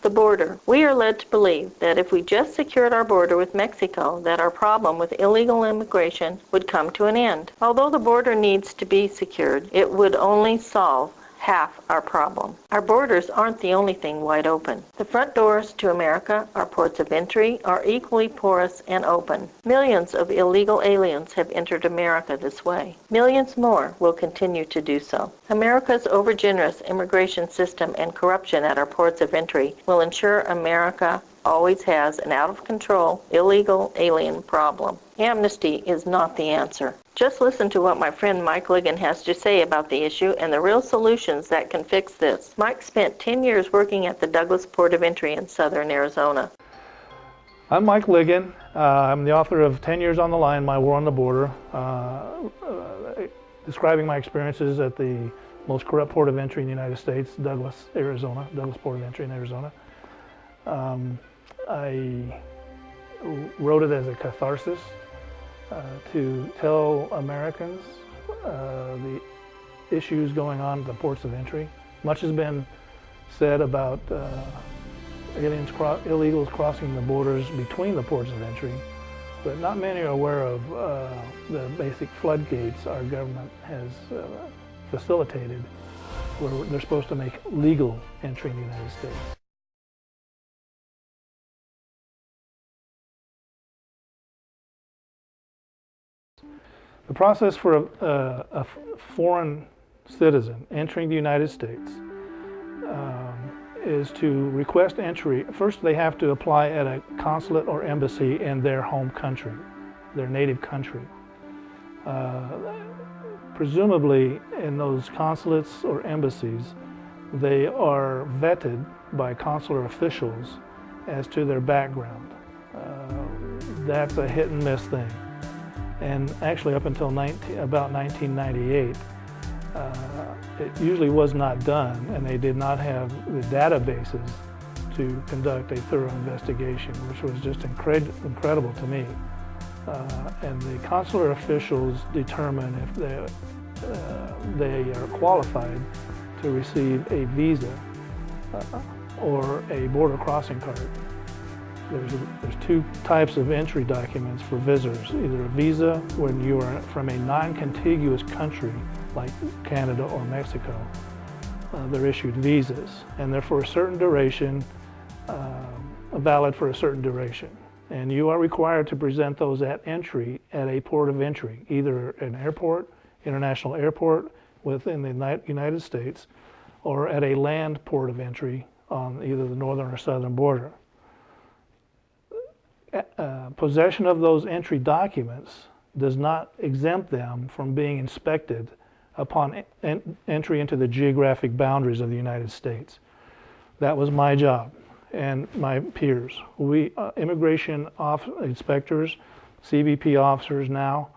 The border. We are led to believe that if we just secured our border with Mexico, that our problem with illegal immigration would come to an end. Although the border needs to be secured, it would only solve half our problem. Our borders aren't the only thing wide open. The front doors to America, our ports of entry, are equally porous and open. Millions of illegal aliens have entered America this way. Millions more will continue to do so. America's overgenerous immigration system and corruption at our ports of entry will ensure America always has an out-of-control illegal alien problem. Amnesty is not the answer. Just listen to what my friend Mike Ligon has to say about the issue and the real solutions that can fix this. Mike spent 10 years working at the Douglas Port of Entry in southern Arizona. I'm Mike Ligon. I'm the author of 10 Years on the Line, My War on the Border, describing my experiences at the most corrupt port of entry in the United States, Douglas, Arizona, Douglas Port of Entry in Arizona. I wrote it as a catharsis to tell Americans the issues going on at the ports of entry. Much has been said about illegals crossing the borders between the ports of entry, but not many are aware of the basic floodgates our government has facilitated, where they're supposed to make legal entry in the United States. The process for a foreign citizen entering the United States is to request entry. First, they have to apply at a consulate or embassy in their home country, their native country. Presumably, in those consulates or embassies, they are vetted by consular officials as to their background. That's a hit and miss thing. And actually up until about 1998, it usually was not done, and they did not have the databases to conduct a thorough investigation, which was just incredible to me. And the consular officials determine if they are qualified to receive a visa or a border crossing card. There's two types of entry documents for visitors, either a visa when you are from a non-contiguous country like Canada or Mexico. They're issued visas, and they're for a certain duration, valid for a certain duration. And you are required to present those at entry at a port of entry, either an airport, international airport within the United States, or at a land port of entry on either the northern or southern border. Possession of those entry documents does not exempt them from being inspected upon entry into the geographic boundaries of the United States. That was my job and my peers. We, immigration inspectors, CBP officers now,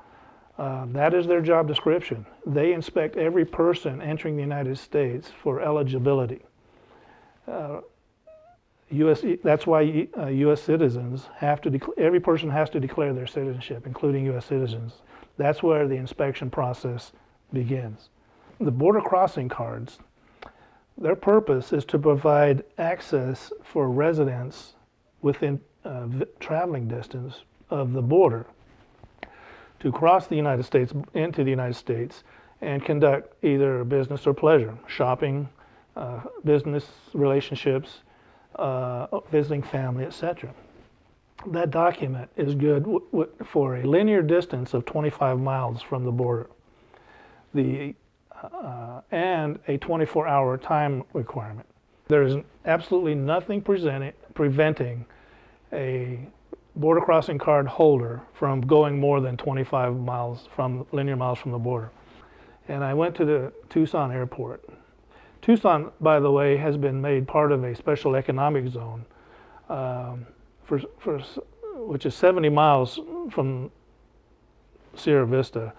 that is their job description. They inspect every person entering the United States for eligibility. That's why U.S. citizens have to, every person has to declare their citizenship, including U.S. citizens. That's where the inspection process begins. The border crossing cards, their purpose is to provide access for residents within traveling distance of the border to cross the United States into the United States and conduct either business or pleasure, shopping, business relationships, visiting family, etc. That document is good for a linear distance of 25 miles from the border, and a 24-hour time requirement. There is absolutely nothing preventing a border crossing card holder from going more than 25 miles linear miles from the border. And I went to the Tucson airport. Tucson, by the way, has been made part of a special economic zone, which is 70 miles from Sierra Vista.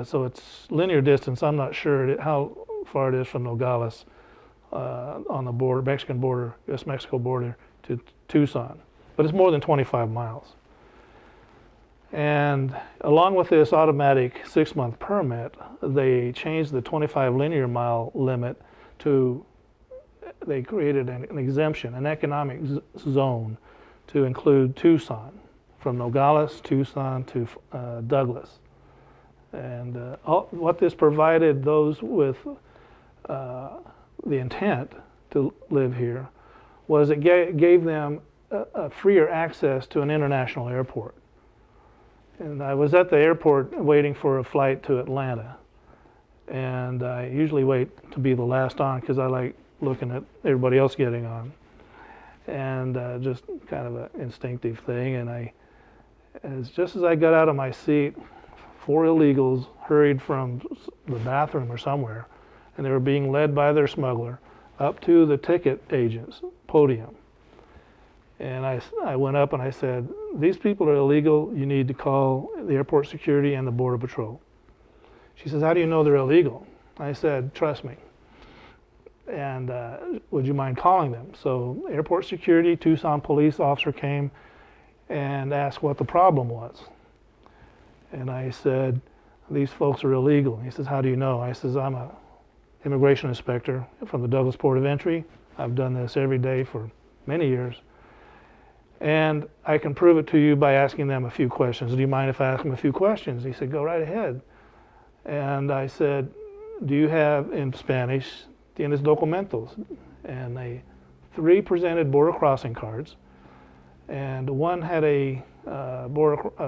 So it's linear distance. I'm not sure how far it is from Nogales on the border, Mexican border, U.S.-Mexico border to Tucson. But it's more than 25 miles. And along with this automatic 6-month permit, they changed the 25 linear mile limit to they created an exemption, an economic zone, to include Tucson, from Nogales, Tucson to Douglas. And what this provided those with the intent to live here was it gave them a freer access to an international airport. And I was at the airport waiting for a flight to Atlanta. And I usually wait to be the last on because I like looking at everybody else getting on. And just kind of an instinctive thing. And just as I got out of my seat, 4 illegals hurried from the bathroom or somewhere, and they were being led by their smuggler up to the ticket agent's podium. And I went up and I said, "These people are illegal. You need to call the airport security and the Border Patrol." She says, "How do you know they're illegal?" I said, "Trust me. And would you mind calling them?" So airport security, Tucson police officer came and asked what the problem was. And I said, "These folks are illegal." And he says, "How do you know?" I says, "I'm a immigration inspector from the Douglas Port of Entry. I've done this every day for many years. And I can prove it to you by asking them a few questions. Do you mind if I ask them a few questions?" He said, "Go right ahead." And I said, "Do you have," in Spanish, "tienes documentos?" And 3 presented border crossing cards, and 1 had a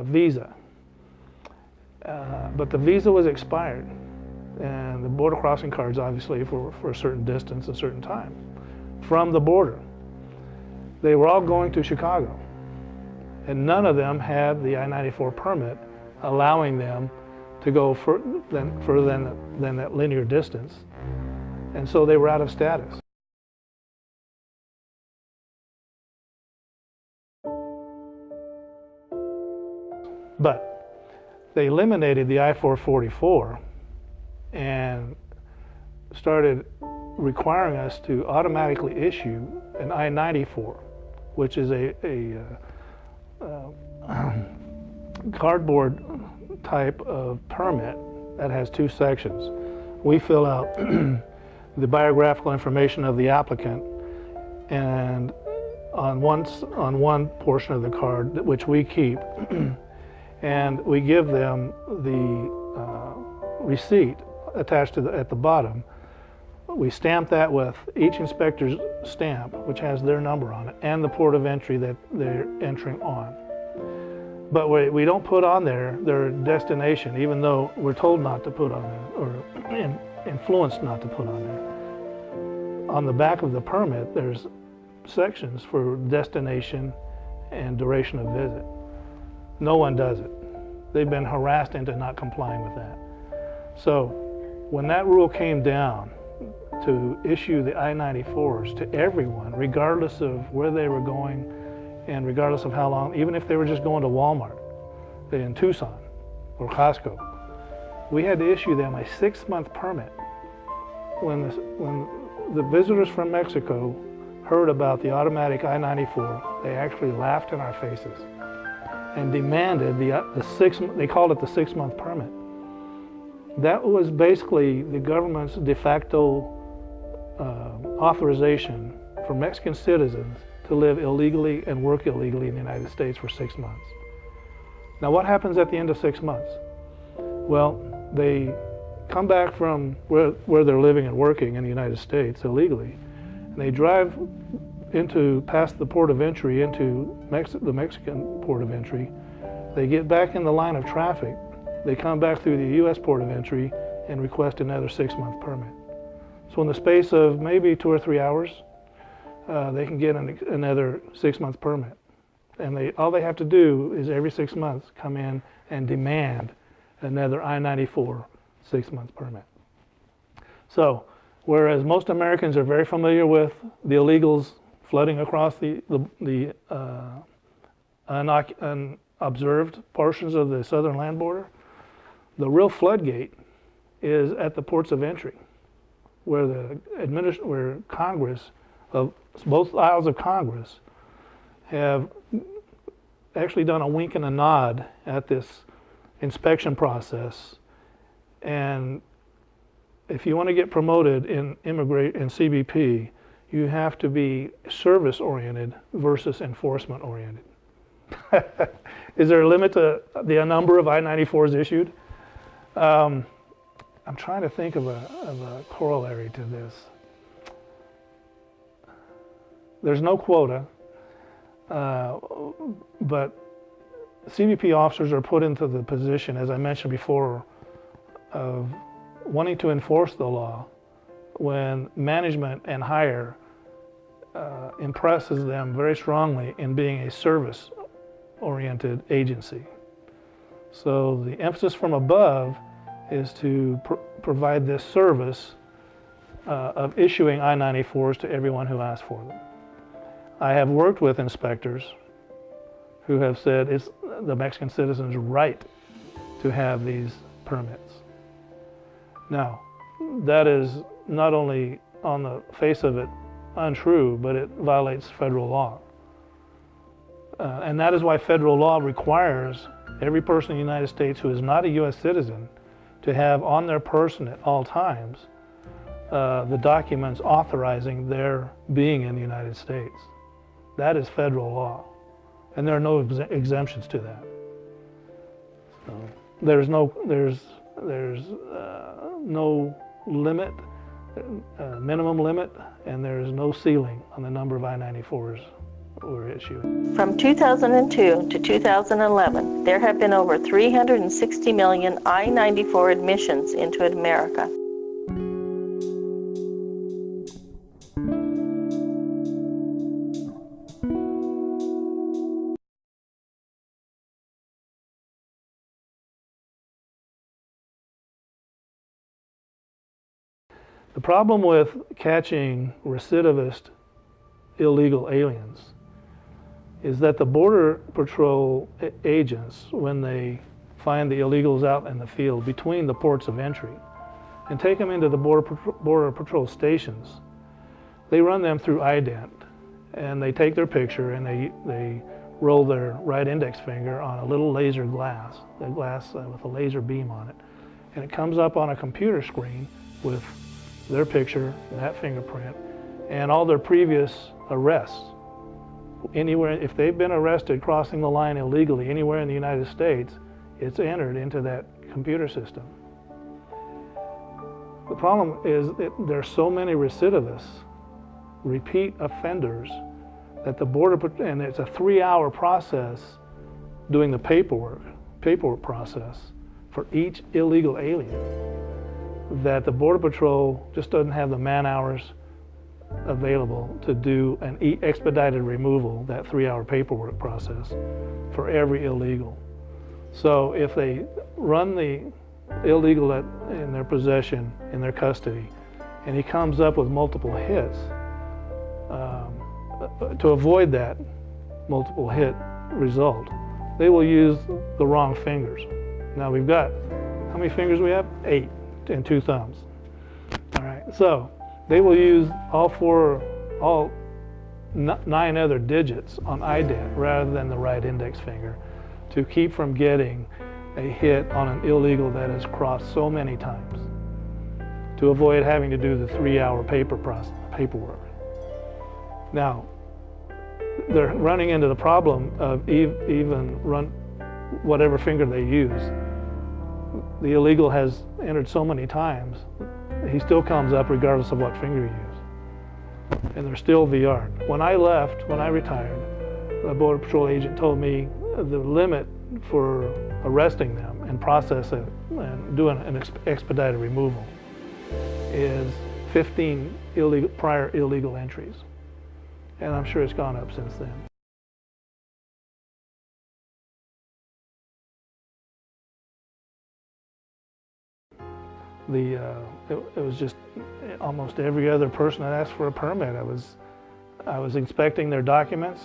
visa. But the visa was expired, and the border crossing cards obviously for a certain distance, a certain time, from the border. They were all going to Chicago, and none of them had the I-94 permit allowing them to go further than that linear distance, and so they were out of status. But they eliminated the I-444 and started requiring us to automatically issue an I-94, which is a cardboard type of permit that has 2 sections. We fill out the biographical information of the applicant, and on one portion of the card, which we keep, and we give them the receipt attached to at the bottom. We stamp that with each inspector's stamp, which has their number on it, and the port of entry that they're entering on. But we don't put on there their destination, even though we're told not to put on there, or influenced not to put on there. On the back of the permit, there's sections for destination and duration of visit. No one does it. They've been harassed into not complying with that. So when that rule came down to issue the I-94s to everyone, regardless of where they were going and regardless of how long, even if they were just going to Walmart in Tucson or Costco, we had to issue them a 6-month permit. When the visitors from Mexico heard about the automatic I-94, they actually laughed in our faces and demanded they called it the 6-month permit. That was basically the government's de facto authorization for Mexican citizens to live illegally and work illegally in the United States for 6 months. Now what happens at the end of 6 months? Well, they come back from where they're living and working in the United States illegally, and they drive past the port of entry into the Mexican port of entry. They get back in the line of traffic. They come back through the U.S. port of entry and request another 6-month permit. So in the space of maybe 2 or 3 hours, they can get another 6-month permit. And all they have to do is every 6 months come in and demand another I-94 6-month permit. So whereas most Americans are very familiar with the illegals flooding across the unobserved portions of the southern land border, the real floodgate is at the ports of entry, where where Congress, both aisles of Congress, have actually done a wink and a nod at this inspection process. And if you want to get promoted in CBP, you have to be service-oriented versus enforcement-oriented. Is there a limit to the number of I-94s issued? I'm trying to think of a corollary to this. There's no quota, but CBP officers are put into the position, as I mentioned before, of wanting to enforce the law when management and higher impresses them very strongly in being a service-oriented agency. So the emphasis from above is to provide this service of issuing I-94s to everyone who asks for them. I have worked with inspectors who have said it's the Mexican citizen's right to have these permits. Now, that is not only on the face of it untrue, but it violates federal law. And that is why federal law requires every person in the United States who is not a U.S. citizen to have on their person at all times the documents authorizing their being in the United States. That is federal law, and there are no exemptions to that. So there's no limit, minimum limit, and there is no ceiling on the number of I-94s were issued. From 2002 to 2011, there have been over 360 million I-94 admissions into America. The problem with catching recidivist illegal aliens is that the Border Patrol agents, when they find the illegals out in the field between the ports of entry and take them into the Border Patrol stations, they run them through ident, and they take their picture and they roll their right index finger on a little laser glass, the glass with a laser beam on it, and it comes up on a computer screen with their picture, that fingerprint, and all their previous arrests. Anywhere, if they've been arrested crossing the line illegally anywhere in the United States, it's entered into that computer system. The problem is that there's so many recidivists, repeat offenders, that the and it's a 3-hour process doing the paperwork process for each illegal alien, that the Border Patrol just doesn't have the man hours available to do an expedited removal, that 3-hour paperwork process for every illegal. So if they run the illegal in their possession, in their custody, and he comes up with multiple hits, to avoid that multiple hit result, they will use the wrong fingers. Now we've got, how many fingers we have? 8 and 2 thumbs. All right, so they will use all 9 other digits on ident rather than the right index finger to keep from getting a hit on an illegal that has crossed so many times, to avoid having to do the 3-hour paperwork. Now, they're running into the problem of even run whatever finger they use. The illegal has entered so many times, he still comes up regardless of what finger you use. And they're still VR'd. When I left, when I retired, a Border Patrol agent told me the limit for arresting them and process it and doing an expedited removal is 15 prior illegal entries. And I'm sure it's gone up since then. It was just almost every other person that asked for a permit. I was inspecting their documents,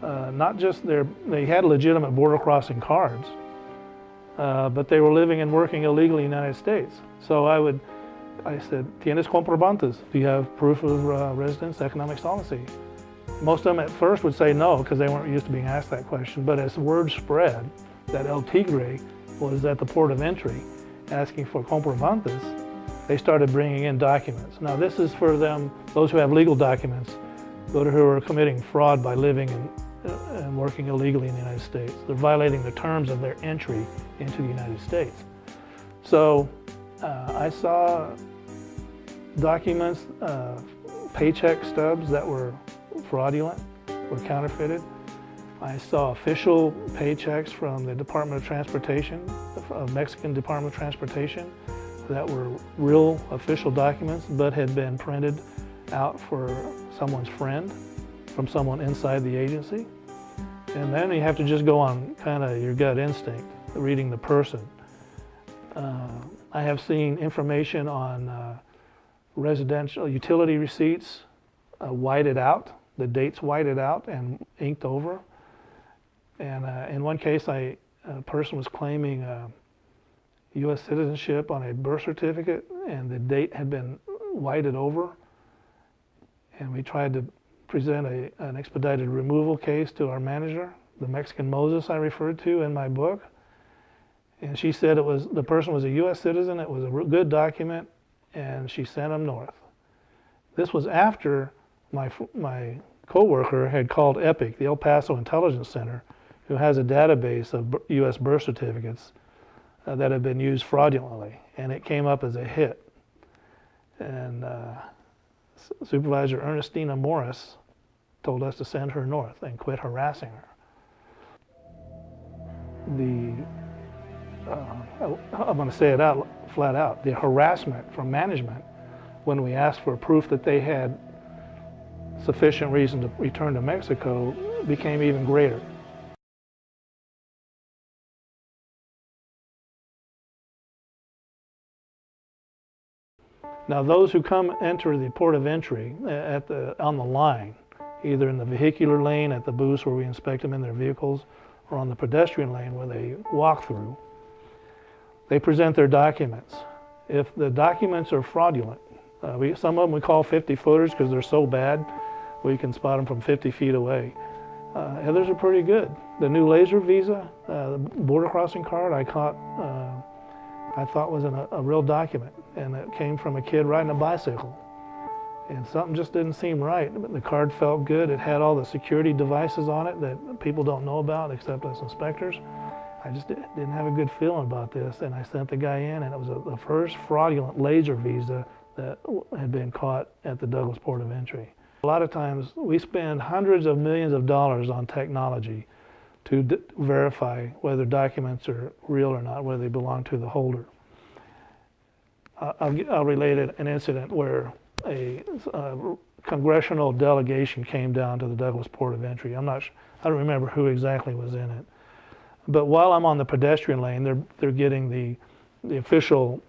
not just they had legitimate border crossing cards, but they were living and working illegally in the United States. So I said, ¿Tienes comprobantes? Do you have proof of residence, economic solvency? Most of them at first would say no, because they weren't used to being asked that question. But as word spread that El Tigre was at the port of entry asking for comprobantes, they started bringing in documents. Now this is for them, those who have legal documents, but who are committing fraud by living and working illegally in the United States. They're violating the terms of their entry into the United States. So I saw documents, paycheck stubs that were fraudulent, were counterfeited. I saw official paychecks from the Department of Transportation, Mexican Department of Transportation, that were real official documents, but had been printed out for someone's friend, from someone inside the agency. And then you have to just go on kind of your gut instinct, reading the person. I have seen information on residential utility receipts whited out, the dates whited out and inked over. And in one case, a person was claiming U.S. citizenship on a birth certificate, and the date had been whited over. And we tried to present an expedited removal case to our manager, the Mexican Moses I referred to in my book. And she said the person was a U.S. citizen, it was a good document, and she sent him north. This was after my coworker had called EPIC, the El Paso Intelligence Center, who has a database of U.S. birth certificates that have been used fraudulently, and it came up as a hit. And Supervisor Ernestina Morris told us to send her north and quit harassing her. I'm going to say it out flat out, the harassment from management when we asked for proof that they had sufficient reason to return to Mexico became even greater. Now those who enter the port of entry on the line, either in the vehicular lane at the booths where we inspect them in their vehicles, or on the pedestrian lane where they walk through, they present their documents. If the documents are fraudulent, some of them we call 50-footers because they're so bad, we can spot them from 50 feet away. Others are pretty good. The new laser visa, the border crossing card I thought was a real document, and it came from a kid riding a bicycle. And something just didn't seem right. The card felt good. It had all the security devices on it that people don't know about except us inspectors. I just didn't have a good feeling about this, and I sent the guy in, and it was the first fraudulent laser visa that had been caught at the Douglas Port of Entry. A lot of times we spend hundreds of millions of dollars on technology to verify whether documents are real or not, whether they belong to the holder. I'll relate an incident where a congressional delegation came down to the Douglas Port of Entry. I don't remember who exactly was in it. But while I'm on the pedestrian lane, they're getting the official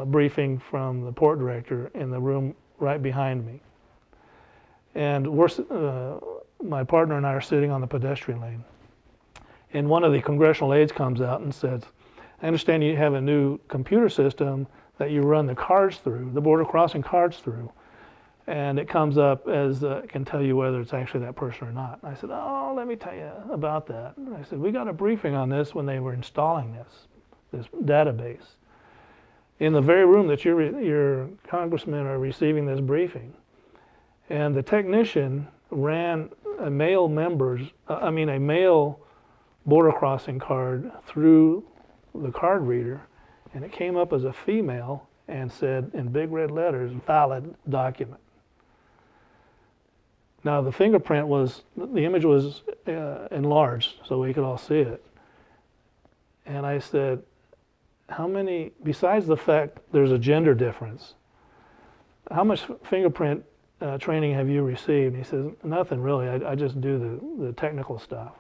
briefing from the port director in the room right behind me. And my partner and I are sitting on the pedestrian lane. And one of the congressional aides comes out and says, I understand you have a new computer system that you run the cards through, the border crossing cards through. And it comes up as, it can tell you whether it's actually that person or not. And I said, oh, let me tell you about that. And I said, we got a briefing on this when they were installing this database. In the very room that your congressmen are receiving this briefing. And the technician ran a male border crossing card through the card reader, and it came up as a female and said in big red letters, valid document. Now the fingerprint the image was enlarged so we could all see it. And I said, how many, besides the fact there's a gender difference, how much fingerprint training have you received? And he says, nothing really, I just do the technical stuff.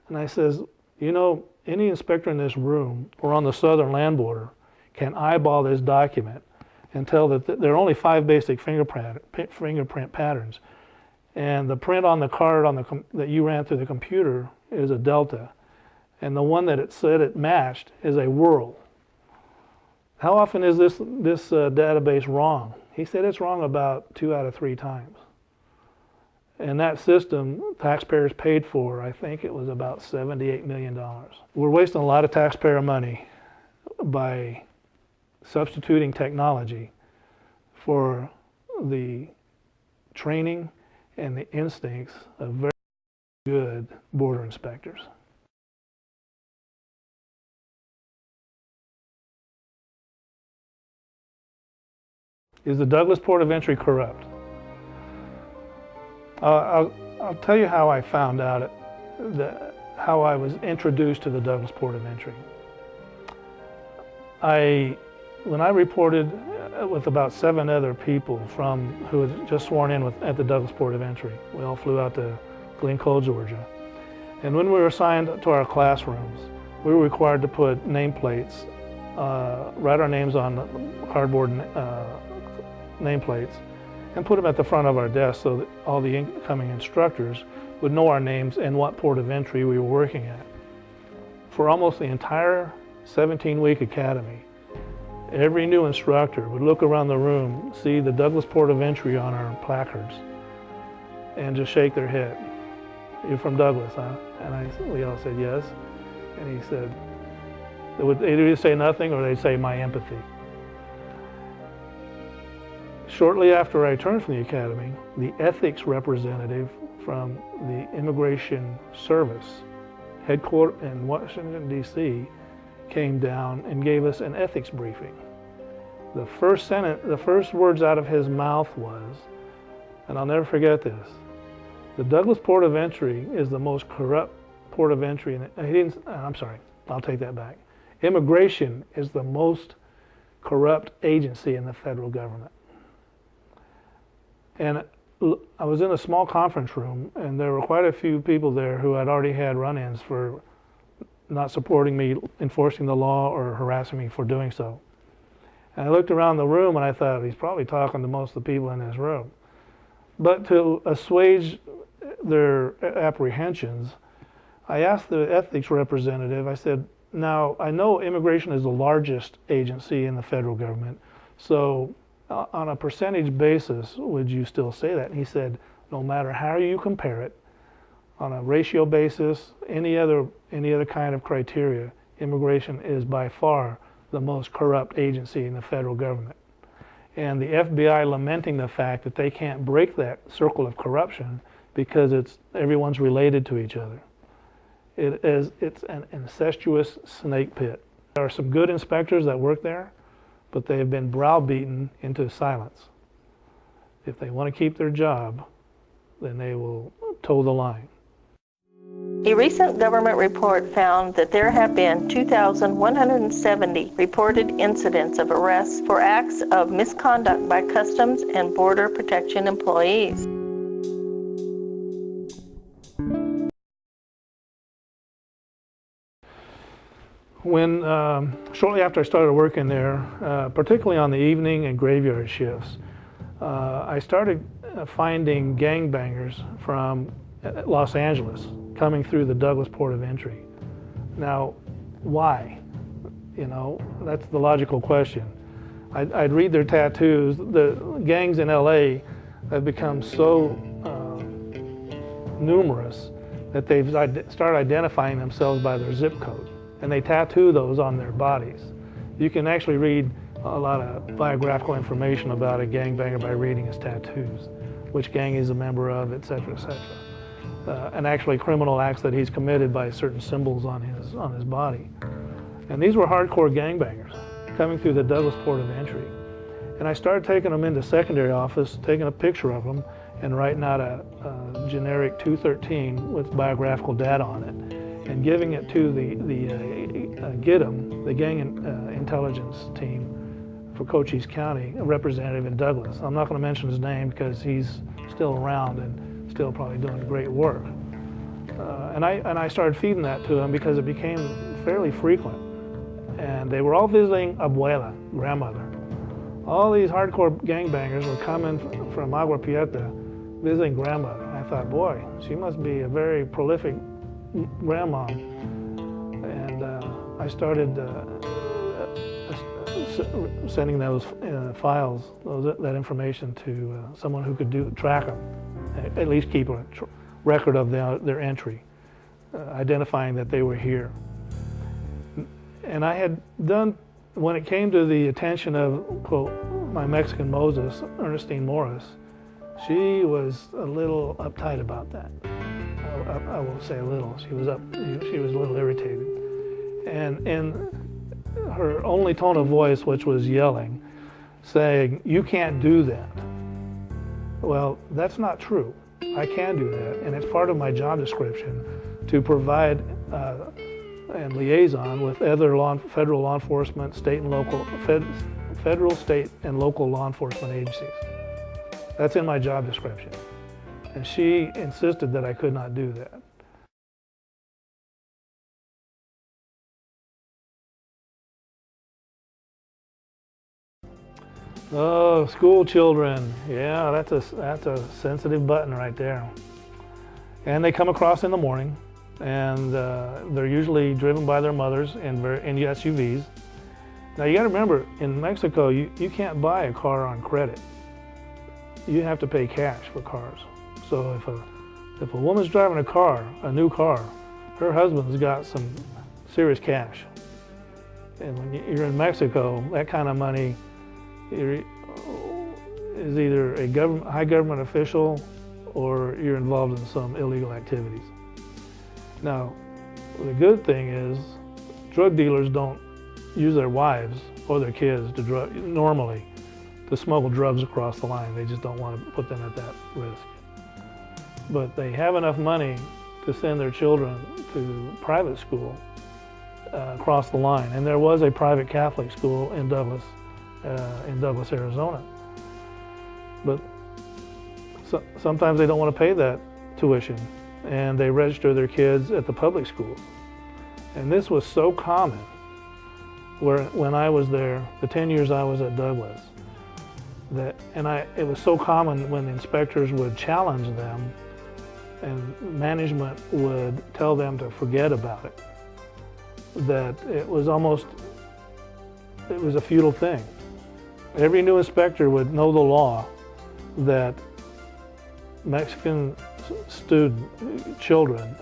And I says, you know, any inspector in this room or on the southern land border can eyeball this document and tell that there are only 5 basic fingerprint patterns. And the print on the card that you ran through the computer is a delta. And the one that it said it matched is a whorl. How often is this database wrong? He said it's wrong about 2 out of 3 times. And that system, taxpayers paid for, I think it was about $78 million. We're wasting a lot of taxpayer money by substituting technology for the training and the instincts of very good border inspectors. Is the Douglas Port of Entry corrupt? I'll tell you how I found out how I was introduced to the Douglas Port of Entry. When I reported with about 7 other people who had just sworn in at the Douglas Port of Entry, we all flew out to Glencoe, Georgia. And when we were assigned to our classrooms, we were required to put nameplates, write our names on cardboard nameplates, and put them at the front of our desk so that all the incoming instructors would know our names and what port of entry we were working at. For almost the entire 17-week academy, every new instructor would look around the room, see the Douglas Port of Entry on our placards, and just shake their head. "You're from Douglas, huh?" And we all said yes. And he said, they would either say nothing or they'd say my empathy. Shortly after I returned from the academy, the ethics representative from the Immigration Service headquarters in Washington, D.C. came down and gave us an ethics briefing. The first words out of his mouth was, and I'll never forget this, "The Douglas Port of Entry is the most corrupt port of entry." I'm sorry, I'll take that back. Immigration is the most corrupt agency in the federal government. And I was in a small conference room, and there were quite a few people there who had already had run-ins for not supporting me enforcing the law or harassing me for doing so. And I looked around the room and I thought, he's probably talking to most of the people in this room. But to assuage their apprehensions, I asked the ethics representative, I said, "Now, I know immigration is the largest agency in the federal government, so on a percentage basis, would you still say that?" And he said, "No matter how you compare it, on a ratio basis, any other kind of criteria, immigration is by far the most corrupt agency in the federal government." And the FBI lamenting the fact that they can't break that circle of corruption because everyone's related to each other. It's an incestuous snake pit. There are some good inspectors that work there, but they have been browbeaten into silence. If they want to keep their job, then they will toe the line. A recent government report found that there have been 2,170 reported incidents of arrests for acts of misconduct by Customs and Border Protection employees. Shortly after I started working there, particularly on the evening and graveyard shifts, I started finding gangbangers from Los Angeles coming through the Douglas Port of Entry. Now, why? You know, that's the logical question. I'd read their tattoos. The gangs in LA have become so numerous that they've started identifying themselves by their zip code, and they tattoo those on their bodies. You can actually read a lot of biographical information about a gangbanger by reading his tattoos, which gang he's a member of, et cetera, et cetera. And actually criminal acts that he's committed by certain symbols on his body. And these were hardcore gangbangers coming through the Douglas Port of Entry. And I started taking them into secondary office, taking a picture of them, and writing out a generic 213 with biographical data on it, and giving it to the GITM, the Gang Intelligence Team for Cochise County, a representative in Douglas. I'm not going to mention his name because he's still around and still probably doing great work. And I started feeding that to them because it became fairly frequent. And they were all visiting Abuela, grandmother. All these hardcore gangbangers were coming from Agua Prieta visiting grandmother. And I thought, boy, she must be a very prolific grandma. And I started sending those files, that information to someone who could track them, at least keep a record of their entry, identifying that they were here. And I had done when it came to the attention of, quote, my Mexican Moses, Ernestine Morris, she was a little uptight about that. I won't say a little. She was a little irritated. And her only tone of voice, which was yelling, saying, "You can't do that." Well, that's not true. I can do that, and it's part of my job description to provide and liaison with other federal law enforcement, state and local, federal, state, and local law enforcement agencies. That's in my job description. And she insisted that I could not do that. Oh, school children. Yeah, that's a sensitive button right there. And they come across in the morning, and they're usually driven by their mothers in SUVs. Now you got to remember, in Mexico, you can't buy a car on credit. You have to pay cash for cars. So if a woman's driving a car, a new car, her husband's got some serious cash. And when you're in Mexico, that kind of money is either a high government official or you're involved in some illegal activities. Now, the good thing is drug dealers don't use their wives or their kids normally to smuggle drugs across the line. They just don't want to put them at that risk. But they have enough money to send their children to private school across the line. And there was a private Catholic school in Douglas, Arizona. But sometimes they don't want to pay that tuition, and they register their kids at the public schools. And this was so common when I was there, the 10 years I was at Douglas, it was so common when inspectors would challenge them and management would tell them to forget about it, that it was a futile thing. Every new inspector would know the law that Mexican children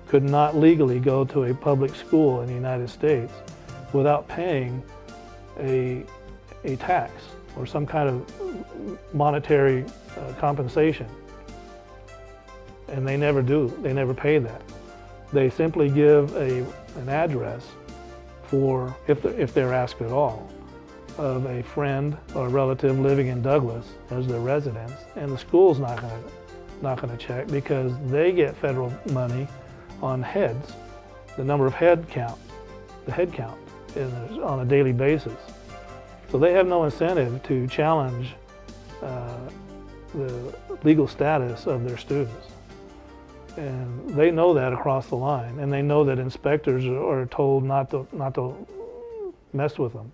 could not legally go to a public school in the United States without paying a tax or some kind of monetary compensation. And they never do. They never pay that. They simply give an address for, if they're asked at all, of a friend or relative living in Douglas as their residence, and the school's not going to check because they get federal money on heads, the number of head count on a daily basis. So they have no incentive to challenge the legal status of their students. And they know that across the line, and they know that inspectors are told not to mess with them.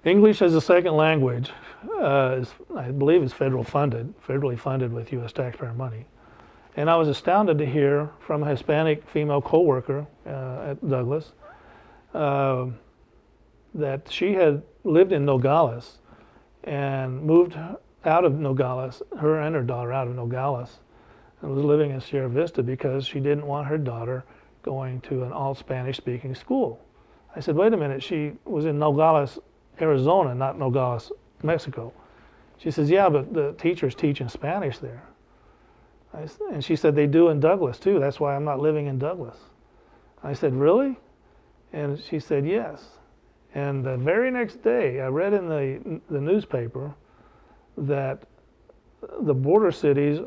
English as a second language I believe is federally funded with U.S. taxpayer money. And I was astounded to hear from a Hispanic female co-worker at Douglas that she had lived in Nogales and moved out of Nogales, her and her daughter out of Nogales, and was living in Sierra Vista because she didn't want her daughter going to an all Spanish speaking school. I said, wait a minute, she was in Nogales, Arizona, not Nogales, Mexico. She says, yeah, but the teachers teach in Spanish there. And she said, they do in Douglas too, that's why I'm not living in Douglas. I said, really? And she said, yes. And the very next day, I read in the newspaper that the border cities,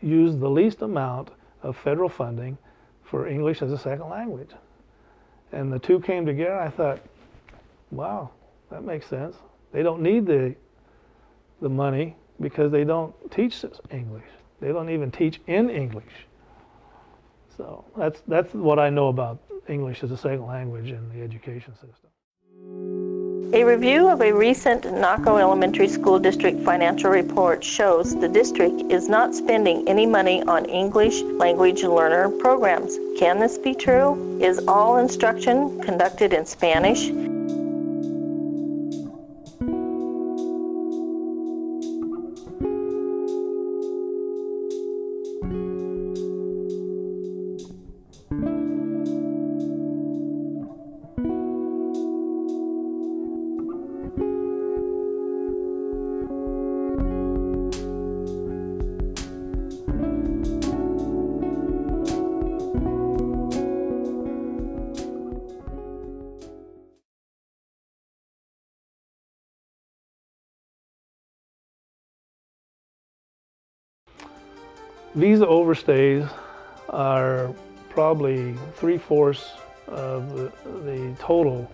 use the least amount of federal funding for English as a second language. And the two came together. I thought, wow, that makes sense. They don't need the money because they don't teach English. They don't even teach in English. So that's what I know about English as a second language in the education system. A review of a recent Naco Elementary School District financial report shows the district is not spending any money on English language learner programs. Can this be true? Is all instruction conducted in Spanish? Visa overstays are probably 3/4 of the total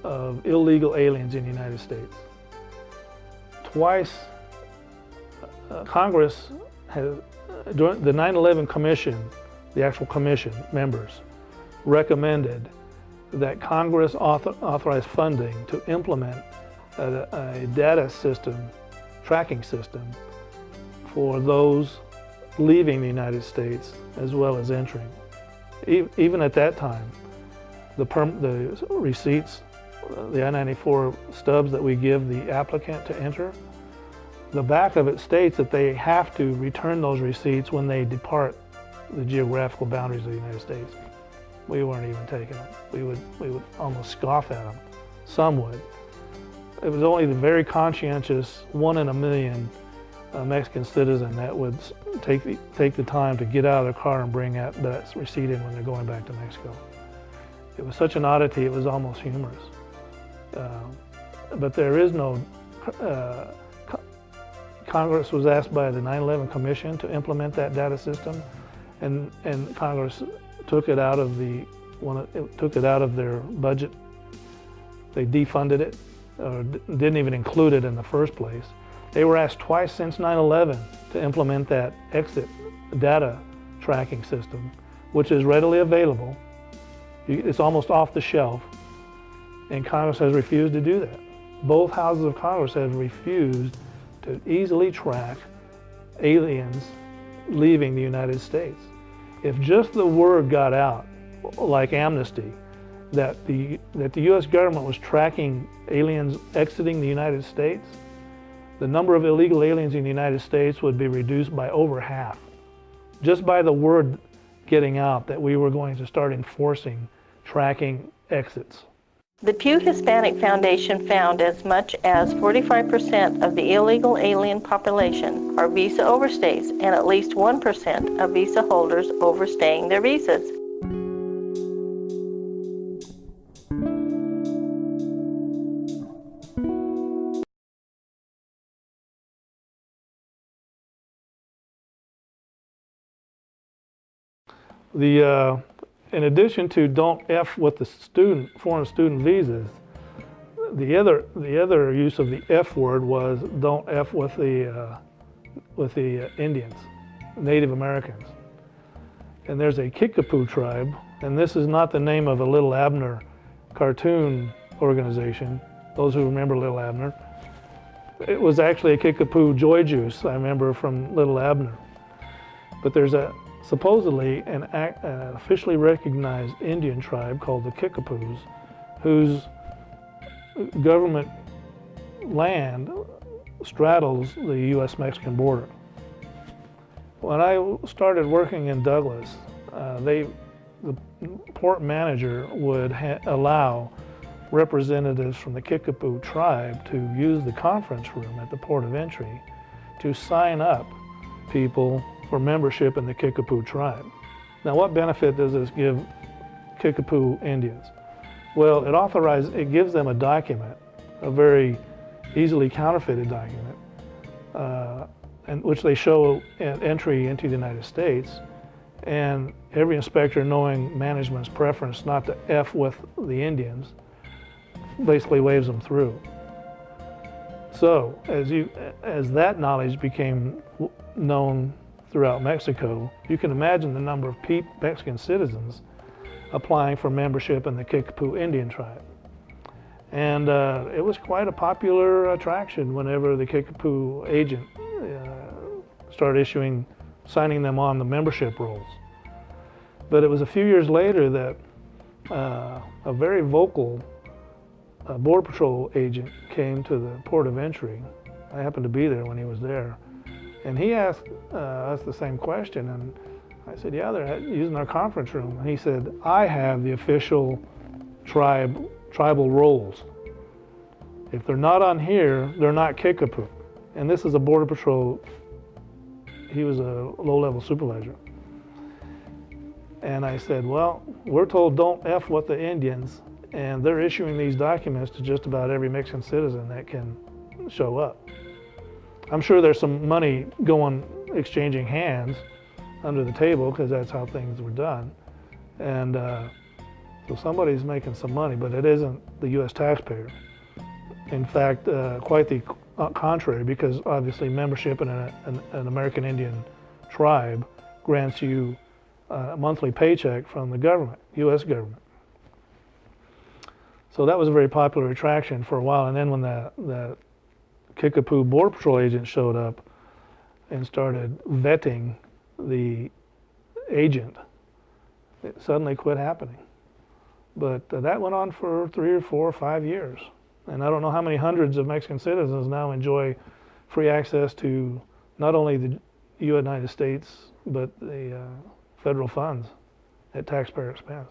of illegal aliens in the United States. Twice, Congress has, during the 9/11 Commission, the actual commission members recommended that Congress authorize funding to implement a data system, tracking system for those leaving the United States as well as entering. Even at that time, the receipts, the I-94 stubs that we give the applicant to enter, the back of it states that they have to return those receipts when they depart the geographical boundaries of the United States. We weren't even taking them. We would almost scoff at them. Some would. It was only the very conscientious 1 in a million Mexican citizen that would take the time to get out of their car and bring that receipt in when they're going back to Mexico. It was such an oddity, it was almost humorous. But there is no, Congress was asked by the 9/11 Commission to implement that data system, and Congress took it out of their budget. They defunded it, or didn't even include it in the first place. They were asked twice since 9/11 to implement that exit data tracking system, which is readily available. It's almost off the shelf, and Congress has refused to do that. Both houses of Congress have refused to easily track aliens leaving the United States. If just the word got out, like amnesty, that the U.S. government was tracking aliens exiting the United States, the number of illegal aliens in the United States would be reduced by over half. Just by the word getting out that we were going to start enforcing tracking exits. The Pew Hispanic Foundation found as much as 45% of the illegal alien population are visa overstays, and at least 1% of visa holders overstaying their visas. In addition to don't F with the foreign student visas, the other use of the F word was don't F with the Indians, Native Americans. And there's a Kickapoo tribe, and this is not the name of a Little Abner cartoon organization, those who remember Little Abner. It was actually a Kickapoo joy juice, I remember, from Little Abner. But there's supposedly an officially recognized Indian tribe called the Kickapoos, whose government land straddles the U.S.-Mexican border. When I started working in Douglas, the port manager would allow representatives from the Kickapoo tribe to use the conference room at the port of entry to sign up people for membership in the Kickapoo tribe. Now, what benefit does this give Kickapoo Indians? Well, it gives them a document, a very easily counterfeited document, and which they show at entry into the United States. And every inspector, knowing management's preference not to F with the Indians, basically waves them through. So as that knowledge became known throughout Mexico, you can imagine the number of Mexican citizens applying for membership in the Kickapoo Indian tribe. And it was quite a popular attraction whenever the Kickapoo agent started signing them on the membership rolls. But it was a few years later that a very vocal Border Patrol agent came to the port of entry. I happened to be there when he was there. And he asked us the same question, and I said, yeah, they're using our conference room. And he said, I have the official tribal rolls. If they're not on here, they're not Kickapoo. And this is a Border Patrol, he was a low-level supervisor. And I said, well, we're told don't F with the Indians, and they're issuing these documents to just about every Mexican citizen that can show up. I'm sure there's some money exchanging hands under the table, because that's how things were done. And so somebody's making some money, but it isn't the U.S. taxpayer. In fact, quite the contrary, because obviously membership in an American Indian tribe grants you a monthly paycheck from the government, U.S. government. So that was a very popular attraction for a while. And then when the Kickapoo Border Patrol agent showed up and started vetting the agent, it suddenly quit happening. But that went on for 3 or 4 or 5 years. And I don't know how many hundreds of Mexican citizens now enjoy free access to not only the United States, but the federal funds at taxpayer expense.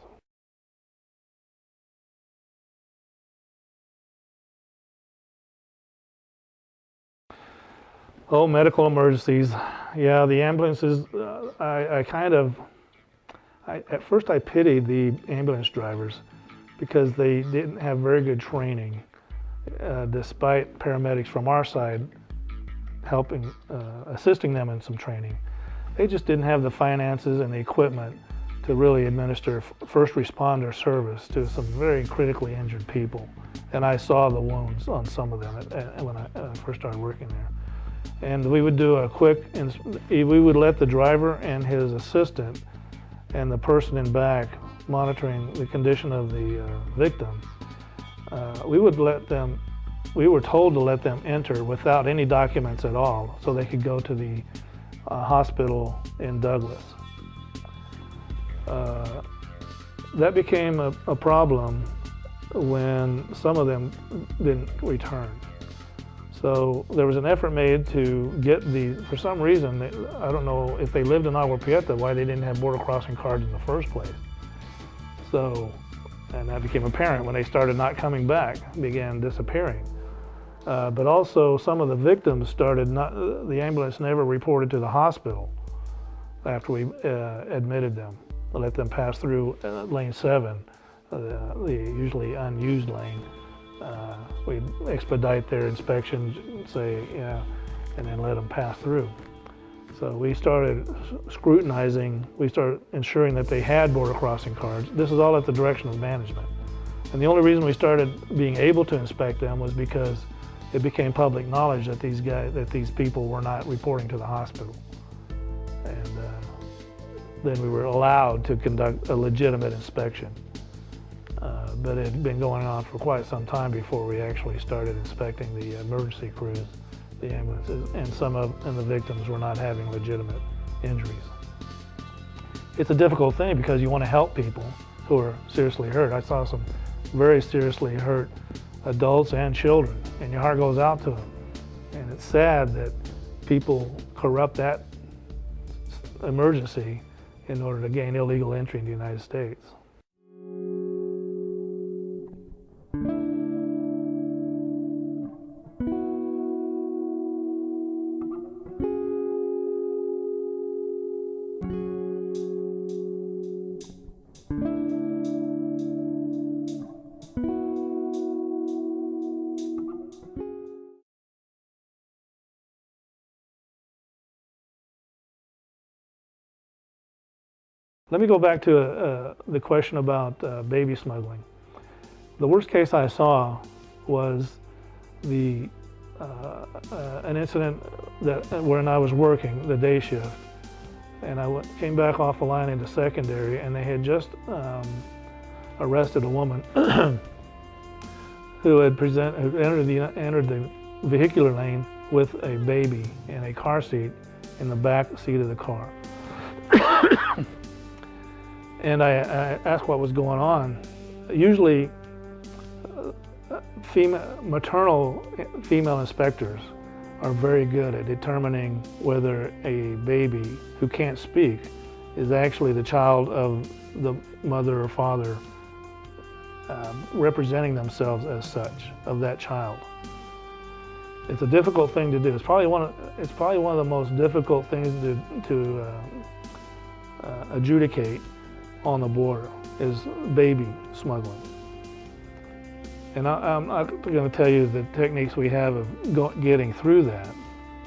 Oh, medical emergencies. Yeah, the ambulances, at first I pitied the ambulance drivers because they didn't have very good training, despite paramedics from our side assisting them in some training. They just didn't have the finances and the equipment to really administer first responder service to some very critically injured people. And I saw the wounds on some of them when I first started working there. And we would do we would let the driver and his assistant and the person in back monitoring the condition of the victim, we were told to let them enter without any documents at all so they could go to the hospital in Douglas. That became a problem when some of them didn't return. So there was an effort made to get for some reason, I don't know if they lived in Agua Prieta, why they didn't have border crossing cards in the first place. So, and that became apparent when they started not coming back, began disappearing. But also some of the victims the ambulance never reported to the hospital after we admitted them. We let them pass through lane 7, the usually unused lane. We'd expedite their inspections, say, yeah, and then let them pass through. So we started we started ensuring that they had border crossing cards. This is all at the direction of management. And the only reason we started being able to inspect them was because it became public knowledge that these people were not reporting to the hospital. And then we were allowed to conduct a legitimate inspection. But it had been going on for quite some time before we actually started inspecting the emergency crews, the ambulances, and the victims were not having legitimate injuries. It's a difficult thing because you want to help people who are seriously hurt. I saw some very seriously hurt adults and children, and your heart goes out to them. And it's sad that people corrupt that emergency in order to gain illegal entry in the United States. Let me go back to the question about baby smuggling. The worst case I saw was an incident when I was working the day shift, and I came back off the line into secondary, and they had just arrested a woman who had entered the vehicular lane with a baby in a car seat in the back seat of the car. And I asked what was going on. Usually, maternal female inspectors are very good at determining whether a baby who can't speak is actually the child of the mother or father representing themselves as such, of that child. It's a difficult thing to do. It's probably one of the most difficult things to adjudicate on the border is baby smuggling. And I'm not going to tell you the techniques we have of getting through that.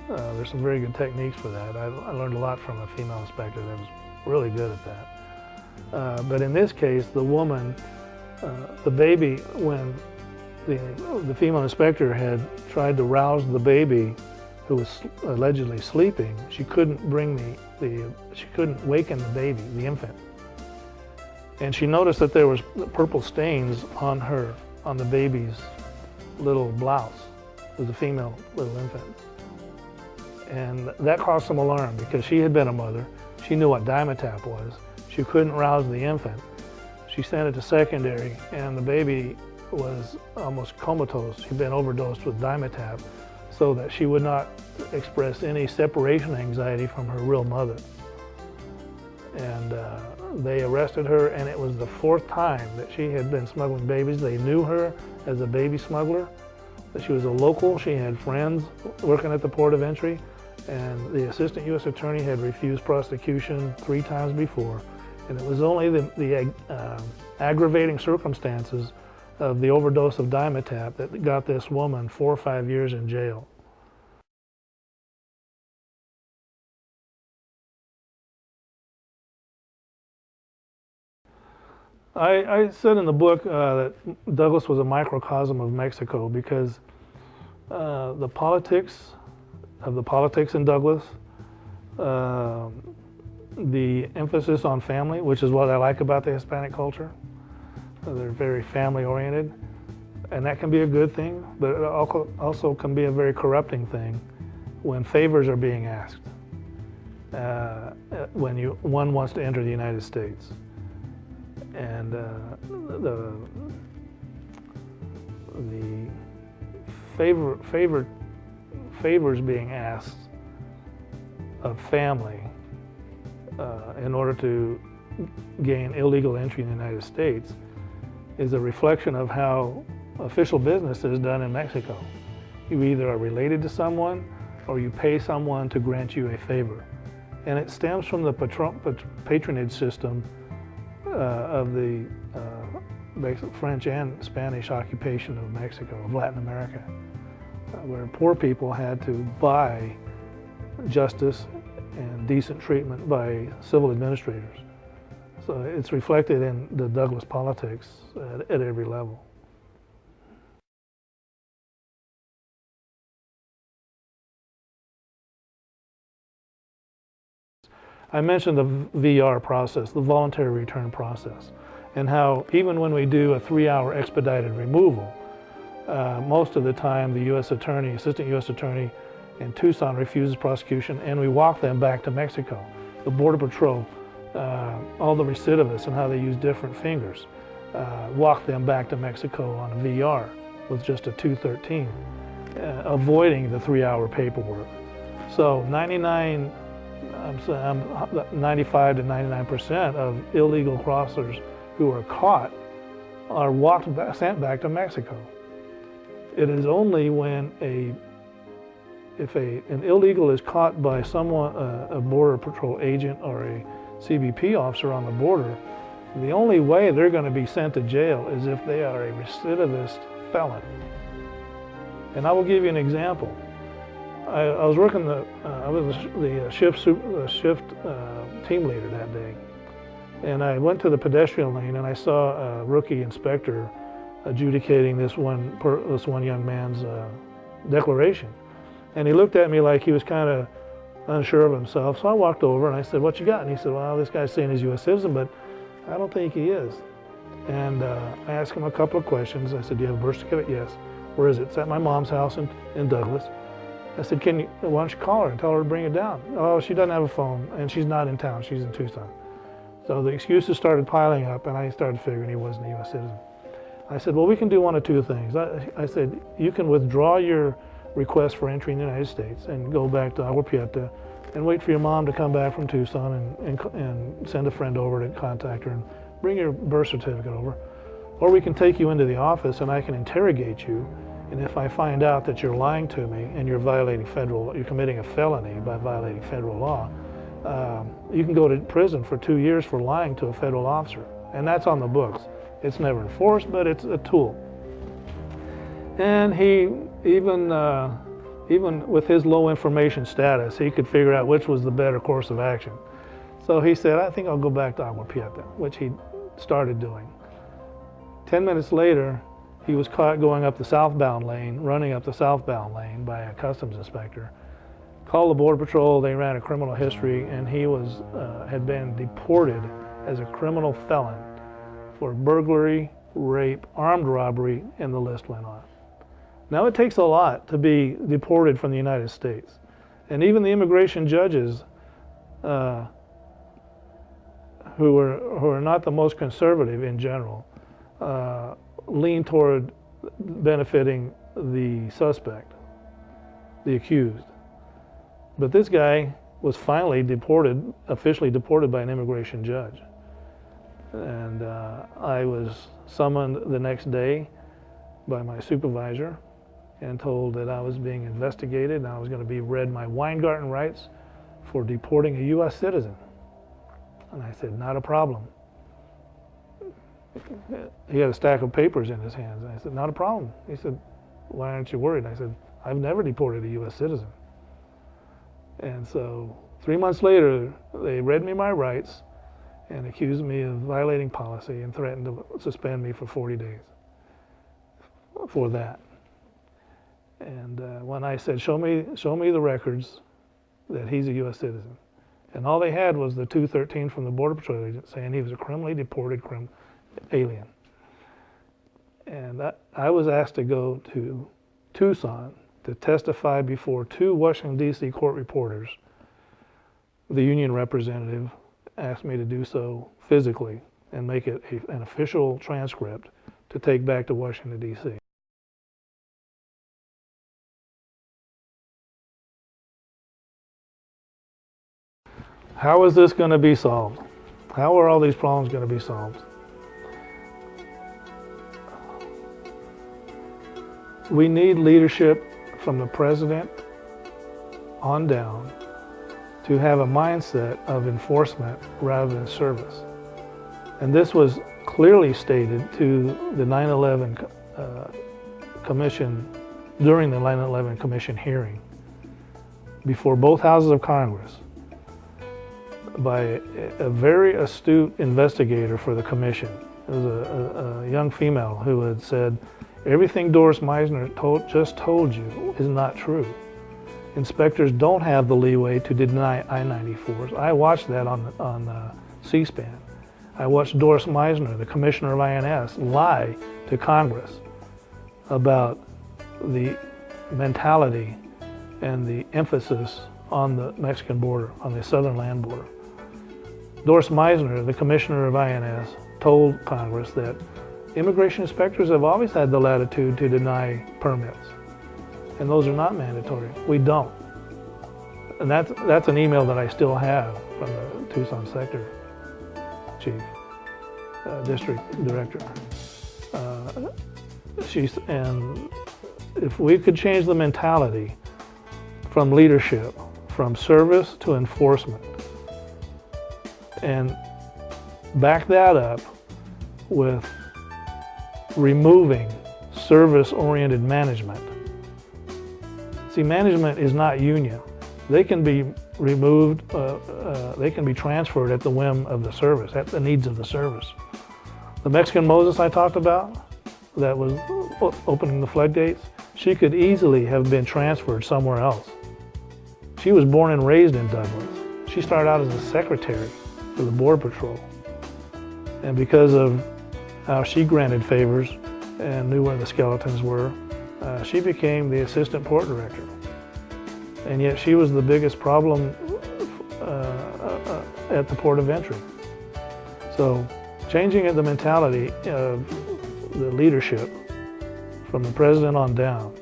There's some very good techniques for that. I learned a lot from a female inspector that was really good at that. But in this case, the woman, the baby, when the female inspector had tried to rouse the baby who was allegedly sleeping, she couldn't she couldn't waken the baby, the infant. And she noticed that there was purple stains on the baby's little blouse. It was a female little infant. And that caused some alarm because she had been a mother. She knew what Dimetap was. She couldn't rouse the infant. She sent it to secondary, and the baby was almost comatose. She'd been overdosed with Dimetap so that she would not express any separation anxiety from her real mother. And they arrested her, and it was the 4th time that she had been smuggling babies. They knew her as a baby smuggler, that she was a local. She had friends working at the port of entry, and the assistant U.S. attorney had refused prosecution 3 times before. And it was only the aggravating circumstances of the overdose of Dimetap that got this woman 4 or 5 years in jail. I said in the book that Douglas was a microcosm of Mexico because the politics in Douglas, the emphasis on family, which is what I like about the Hispanic culture. They're very family oriented, and that can be a good thing, but it also can be a very corrupting thing when favors are being asked when one wants to enter the United States. And the favors being asked of family in order to gain illegal entry in the United States is a reflection of how official business is done in Mexico. You either are related to someone or you pay someone to grant you a favor. And it stems from the patronage system of the French and Spanish occupation of Mexico, of Latin America, where poor people had to buy justice and decent treatment by civil administrators. So it's reflected in the Douglas politics at every level. I mentioned the VR process, the voluntary return process, and how even when we do a 3-hour expedited removal, most of the time the U.S. attorney, assistant U.S. attorney in Tucson refuses prosecution, and we walk them back to Mexico. The Border Patrol, all the recidivists and how they use different fingers, walk them back to Mexico on a VR with just a 213, avoiding the 3-hour paperwork. So 95 to 99% of illegal crossers who are caught are sent back to Mexico. It is only when if an illegal is caught by someone, a Border Patrol agent or a CBP officer on the border, the only way they're going to be sent to jail is if they are a recidivist felon. And I will give you an example. I was working I was the shift team leader that day, And I went to the pedestrian lane and I saw a rookie inspector adjudicating this one young man's declaration. And he looked at me like he was kind of unsure of himself. So I walked over and I said, "What you got?" And he said, "Well, this guy's saying he's a U.S. citizen, but I don't think he is." And I asked him a couple of questions. I said, "Do you have a birth certificate?" "Yes." "Where is it?" "It's at my mom's house in Douglas." I said, "Why don't you call her and tell her to bring it down?" "Oh, she doesn't have a phone and she's not in town. She's in Tucson." So the excuses started piling up and I started figuring he wasn't a U.S. citizen. I said, "Well, we can do one of two things." I said, "You can withdraw your request for entry in the United States and go back to Agua Prieta and wait for your mom to come back from Tucson and send a friend over to contact her and bring your birth certificate over. Or we can take you into the office and I can interrogate you, and if I find out that you're lying to me and you're committing a felony by violating federal law, you can go to prison for 2 years for lying to a federal officer." And that's on the books. It's never enforced, but it's a tool. And he, even with his low information status, he could figure out which was the better course of action. So he said, "I think I'll go back to Agua Prieta," which he started doing. 10 minutes later, he was caught going up the southbound lane, running up the southbound lane by a customs inspector. Called the Border Patrol, they ran a criminal history, and he had been deported as a criminal felon for burglary, rape, armed robbery, and the list went on. Now it takes a lot to be deported from the United States. And even the immigration judges, who are not the most conservative in general, lean toward benefiting the suspect, the accused. But this guy was finally officially deported by an immigration judge. And I was summoned the next day by my supervisor and told that I was being investigated and I was going to be read my Weingarten rights for deporting a U.S. citizen. And I said, "Not a problem." He had a stack of papers in his hands. And I said, "Not a problem." He said, "Why aren't you worried?" I said, "I've never deported a U.S. citizen." And so 3 months later, they read me my rights and accused me of violating policy and threatened to suspend me for 40 days for that. And when I said, show me the records that he's a U.S. citizen. And all they had was the 213 from the Border Patrol agent saying he was a criminally deported alien. And I was asked to go to Tucson to testify before 2 Washington, D.C. court reporters. The union representative asked me to do so physically and make it an official transcript to take back to Washington, D.C. How is this going to be solved? How are all these problems going to be solved? We need leadership from the president on down to have a mindset of enforcement rather than service. And this was clearly stated to the 9/11 Commission during the 9/11 Commission hearing before both houses of Congress by a very astute investigator for the commission. It was a young female who had said, "Everything Doris Meisner just told you is not true. Inspectors don't have the leeway to deny I-94s." I watched that on C-SPAN. I watched Doris Meisner, the commissioner of INS, lie to Congress about the mentality and the emphasis on the Mexican border, on the southern land border. Doris Meisner, the commissioner of INS, told Congress that immigration inspectors have always had the latitude to deny permits, and those are not mandatory. We don't. And that's an email that I still have from the Tucson sector chief, district director. And if we could change the mentality from leadership, from service to enforcement, and back that up with removing service-oriented management. See, management is not union. they can be removed, they can be transferred at the whim of the service, at the needs of the service. The Mexican Moses I talked about, that was opening the floodgates, she could easily have been transferred somewhere else. She was born and raised in Douglas. She started out as a secretary for the Border Patrol. And because of how she granted favors and knew where the skeletons were, she became the assistant port director. And yet she was the biggest problem at the port of entry. So changing the mentality of the leadership from the president on down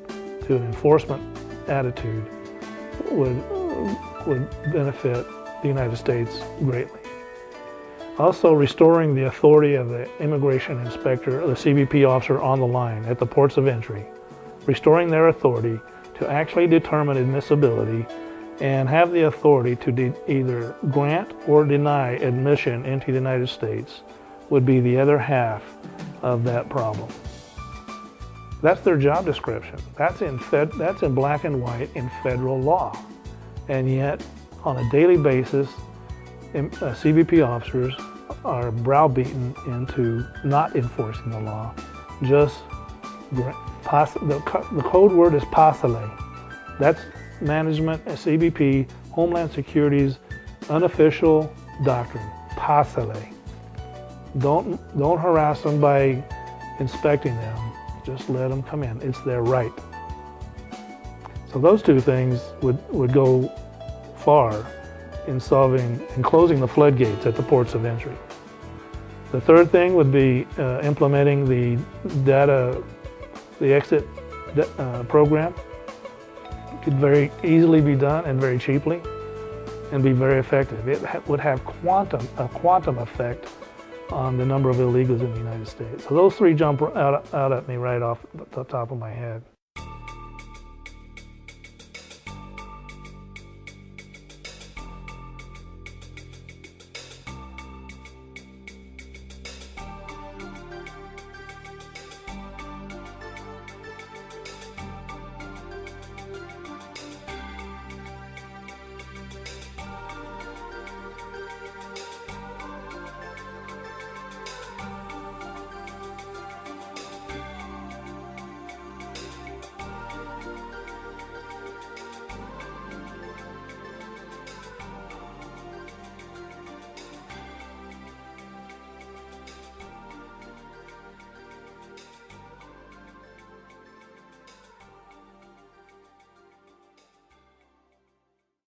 to an enforcement attitude would benefit the United States greatly. Also, restoring the authority of the immigration inspector, the CBP officer on the line at the ports of entry, restoring their authority to actually determine admissibility and have the authority to either grant or deny admission into the United States would be the other half of that problem. That's their job description. That's in black and white in federal law. And yet, on a daily basis, CBP officers are browbeaten into not enforcing the law. Just the code word is pasale. That's management, CBP, Homeland Security's unofficial doctrine. Pasale. Don't harass them by inspecting them. Just let them come in. It's their right. So those two things would go far in solving and closing the floodgates at the ports of entry. The third thing would be implementing the exit program. It could very easily be done and very cheaply and be very effective. It would have a quantum effect on the number of illegals in the United States. So those three jump out at me right off the top of my head.